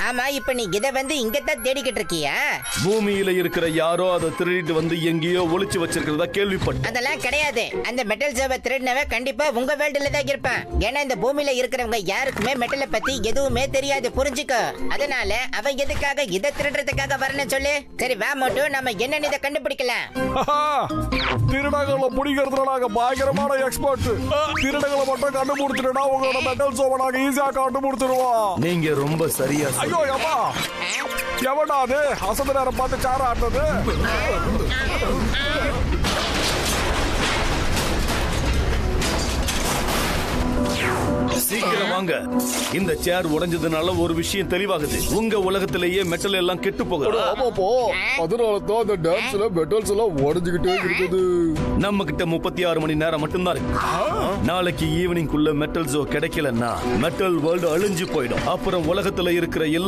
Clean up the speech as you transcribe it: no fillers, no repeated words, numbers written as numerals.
ஆமா, இப்ப நீ இத வந்து இங்கதான் தேடிக்கிட்டு இருக்கியா? பூமியில இருக்கிற யாரோ அதை திருடிட்டு வந்து எங்கேயோ ஒளிச்சு வச்சிருக்கிறதா கேள்விப்பட்டேன். அதெல்லாம் கிடையாது. அந்த மெட்டல் ஜாவை திருடினவ கண்டிப்பா உங்க வேல்டுல தான் இருப்பான். ஏன்னா இந்த பூமியில இருக்கிறவங்க யாருக்குமே மெட்டலை பத்தி எதுவுமே தெரியாது, புரிஞ்சுக்கோ. அதனால அவன் எதுக்காக இதை திருடுறதுக்காக வரணும் சொல்லு. சரி வா மோட்டு, நம்ம என்னன்னு இதை கண்டுபிடிக்கலாம். திருடங்களை பிடிக்கிறதுல நாங்க பயங்கரமான எக்ஸ்பர்ட். திருடங்களை மட்டும் கண்டுபிடிச்சிட்டா உங்களோட மெட்டல் ஜோவை நாங்க ஈஸியா கண்டுபிடிச்சிருவோம். நீங்க ரொம்ப சரியா ஐயோ அம்மா, எவனா அது அசந்த நேரம் பார்த்து சார ஆடுறது? சீக்கிரம் வாங்க. இந்த சேர் உடைஞ்சதுனால ஒரு விஷயம் தெளிவாகுது. உங்க உலகத்திலேயே மெட்டல் எல்லாம் கெட்டு போகுது. ஆமாப்பா, அதனாலதான் அந்த டான்ஸ்ல மெட்டல்ஸ் எல்லாம் உடைஞ்சுக்கிட்டே இருக்குது. நம்ம கிட்ட 36 மணி நேரம் மட்டும்தான் இருக்கு. நாளைக்கு ஈவினிங்குள்ள மெட்டல் ஜோ கிடைக்கலன்னா மெட்டல் வேர்ல்டு அழிஞ்சு போயிடும். அப்புறம் உலகத்துல இருக்கிற எல்லா